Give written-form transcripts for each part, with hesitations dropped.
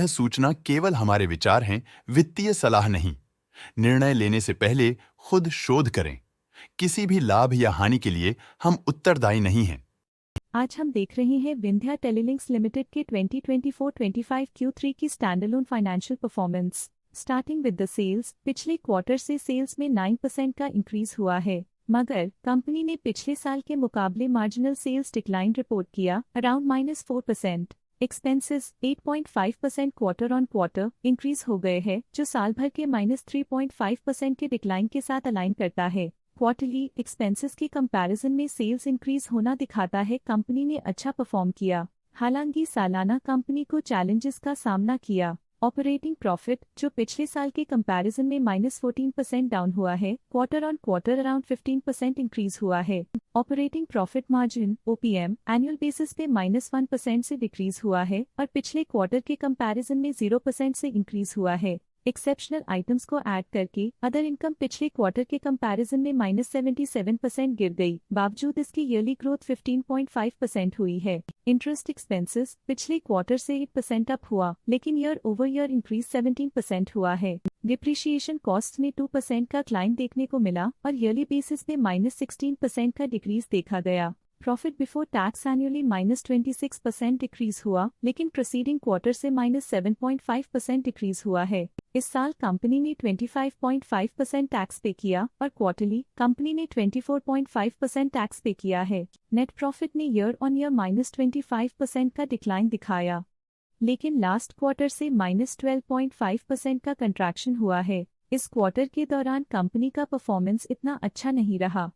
सूचना केवल हमारे विचार हैं, वित्तीय सलाह नहीं। निर्णय लेने से पहले खुद शोध करें। किसी भी लाभ या हानि के लिए हम उत्तरदायी नहीं हैं। आज हम देख रहे हैं विंध्या टेलीलिंक्स लिमिटेड के 2024-25 Q3 की standalone financial performance. Starting with the sales, पिछले क्वार्टर से सेल्स में 9% का इंक्रीज हुआ है, मगर कंपनी ने पिछले साल के मुकाबले मार्जिनल सेल्स डिक्लाइन रिपोर्ट किया, around -4%। Expenses 8.5% quarter on quarter increase हो गए हैं, जो साल भर के -3.5% के डिक्लाइन के साथ अलाइन करता है। क्वार्टरली एक्सपेंसेस के कंपैरिजन में सेल्स इंक्रीज होना दिखाता है कंपनी ने अच्छा परफॉर्म किया। हालांकि सालाना कंपनी को चैलेंजेस का सामना किया। ऑपरेटिंग प्रॉफिट, जो पिछले साल के कंपैरिजन में -14% डाउन हुआ है, quarter on quarter around 15% increase हुआ है। Operating profit margin OPM annual basis पे -1% से डिक्रीज हुआ है और पिछले क्वार्टर के कंपैरिजन में 0% से इंक्रीज हुआ है। एक्सेप्शनल आइटम्स को ऐड करके अदर इनकम पिछले क्वार्टर के कंपैरिजन में -77% गिर गई, बावजूद इसकी ईयरली ग्रोथ 15.5% हुई है। इंटरेस्ट एक्सपेंसेस पिछले क्वार्टर से 8% अप हुआ, लेकिन ईयर ओवर ईयर इंक्रीज 17% हुआ है। डिप्रिशिएशन कॉस्ट में 2% का क्लाइम देखने को मिला और ईयरली बेसिस पे -16% का डिक्रीज देखा गया। Profit before tax annually -26% decrease हुआ, लेकिन प्रीसीडिंग क्वार्टर से -7.5% डिक्रीज हुआ है। इस साल कंपनी ने 25.5% टैक्स पे किया और क्वार्टरली कंपनी ने 24.5% टैक्स पे किया है। नेट प्रॉफिट ने ईयर ऑन ईयर -25% का डिक्लाइन दिखाया, लेकिन लास्ट क्वार्टर से -12.5% का कंट्रैक्शन हुआ है। इस क्वार्टर के दौरान कंपनी का परफॉर्मेंस इतना अच्छा नहीं रहा।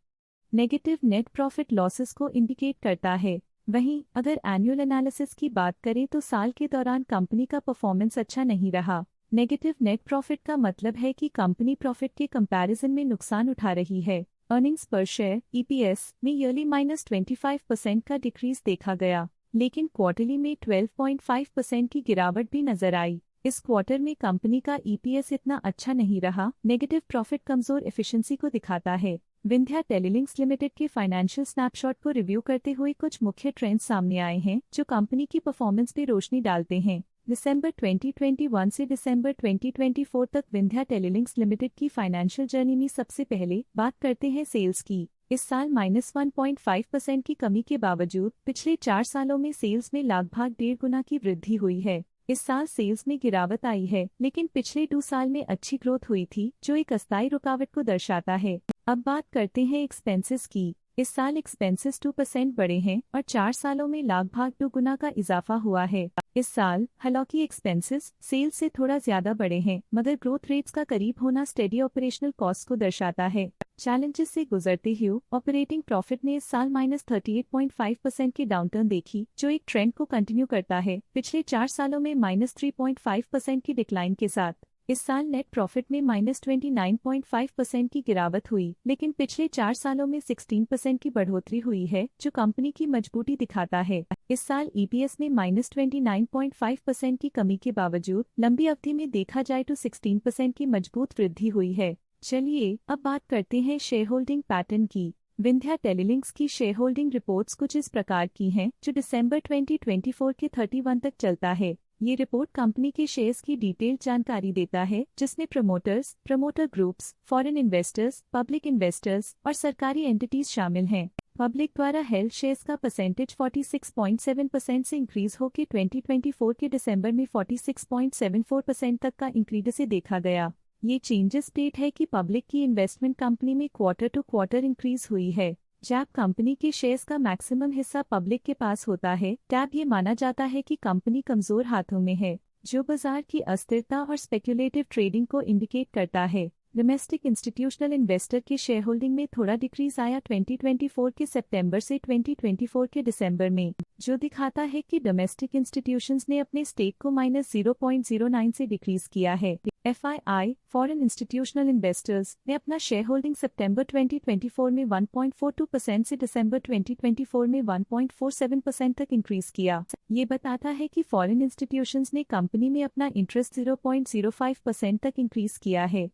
नेगेटिव नेट प्रॉफिट लॉसेस को इंडिकेट करता है। वहीं अगर एनुअल एनालिसिस की बात करें तो साल के दौरान कंपनी का परफॉर्मेंस अच्छा नहीं रहा। नेगेटिव नेट प्रॉफिट का मतलब है कि कंपनी प्रॉफिट के कंपैरिजन में नुकसान उठा रही है। अर्निंग्स पर शेयर EPS में ईयरली -25% का डिक्रीज देखा गया, लेकिन क्वार्टरली में 12.5% की गिरावट भी नजर आई। इस क्वार्टर में कंपनी का EPS इतना अच्छा नहीं रहा। नेगेटिव प्रॉफिट कमजोर एफिशिएंसी को दिखाता है। विंध्या टेलीलिंक्स लिमिटेड के फाइनेंशियल स्नैपशॉट को रिव्यू करते हुए कुछ मुख्य ट्रेंड्स सामने आए हैं, जो कंपनी की परफॉर्मेंस पे रोशनी डालते हैं। दिसंबर 2021 से दिसंबर 2024 तक विंध्या टेलीलिंक्स लिमिटेड की फाइनेंशियल जर्नी में सबसे पहले बात करते हैं सेल्स की। इस साल -1.5% की कमी के बावजूद पिछले 4 सालों में सेल्स में लगभग 1.5 गुना की वृद्धि हुई है। इस साल सेल्स में गिरावट आई है, लेकिन पिछले 2 साल में अच्छी ग्रोथ हुई थी, जो एक अस्थायी रुकावट को दर्शाता है। अब बात करते हैं एक्सपेंसेस की। इस साल एक्सपेंसेस 2% बढ़े हैं और 4 सालों में लगभग 2 गुना का इजाफा हुआ है। इस साल हालांकि एक्सपेंसेस सेल्स से थोड़ा ज्यादा बढ़े हैं, मगर ग्रोथ रेट्स का करीब होना स्टेडी ऑपरेशनल कॉस्ट को दर्शाता है। चैलेंजेस से गुजरते हुए ऑपरेटिंग प्रॉफिट ने इस साल -38.5% की डाउनटर्न देखी, जो एक ट्रेंड को कंटिन्यू करता है पिछले 4 सालों में -3.5% की डिक्लाइन के साथ। इस साल नेट प्रॉफिट में -29.5% की गिरावट हुई, लेकिन पिछले 4 सालों में 16% की बढ़ोतरी हुई है, जो कंपनी की मजबूती दिखाता है। इस साल EPS में -29.5% की कमी के बावजूद लंबी अवधि में देखा जाए तो 16% की मजबूत वृद्धि हुई है। चलिए अब बात करते हैं शेयर होल्डिंग पैटर्न की। विंध्या टेलीलिंक्स की शेयर होल्डिंग रिपोर्ट्स कुछ इस प्रकार की हैं, जो दिसंबर 2024 के 31 तक चलता है। ये रिपोर्ट कंपनी के शेयर्स की डिटेल्ड जानकारी देता है, जिसमें promoters, promoter groups, foreign investors, public investors और सरकारी एंटिटीज शामिल हैं। पब्लिक द्वारा हेल्ड शेयर्स का परसेंटेज 46.7% से इंक्रीज होकर 2024 के दिसंबर में 46.74% तक का इंक्रीज से देखा गया। ये चेंजेस स्टेट है कि पब्लिक की इन्वेस्टमेंट कंपनी में क्वार्टर टू क्वार्टर इंक्रीज हुई है। जब कंपनी के शेयर्स का मैक्सिमम हिस्सा पब्लिक के पास होता है, तब ये माना जाता है कि कंपनी कमजोर हाथों में है, जो बाजार की अस्थिरता और स्पेक्युलेटिव ट्रेडिंग को इंडिकेट करता है। डोमेस्टिक इंस्टीट्यूशनल इन्वेस्टर की शेयर होल्डिंग में थोड़ा डिक्रीज आया 2024 के सितंबर से 2024 के दिसंबर में, जो दिखाता है कि डोमेस्टिक इंस्टीट्यूशंस ने अपने स्टेक को -0.09 से डिक्रीज किया है। FII फॉरेन इंस्टीट्यूशनल इन्वेस्टर्स ने अपना शेयर होल्डिंग सितंबर 2024 में 1.42% से दिसंबर 2024 में 1.47% तक इंक्रीज किया। ये बताता है कि फॉरेन इंस्टीट्यूशंस ने कंपनी में अपना इंटरेस्ट 0.05% तक इंक्रीज किया है।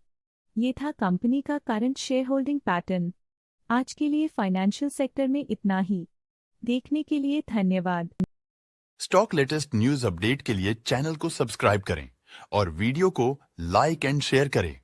ये था कंपनी का करंट शेयर होल्डिंग पैटर्न। आज के लिए फाइनेंशियल सेक्टर में इतना ही। देखने के लिए धन्यवाद। स्टॉक लेटेस्ट न्यूज अपडेट के लिए चैनल को सब्सक्राइब करें और वीडियो को लाइक एंड शेयर करें।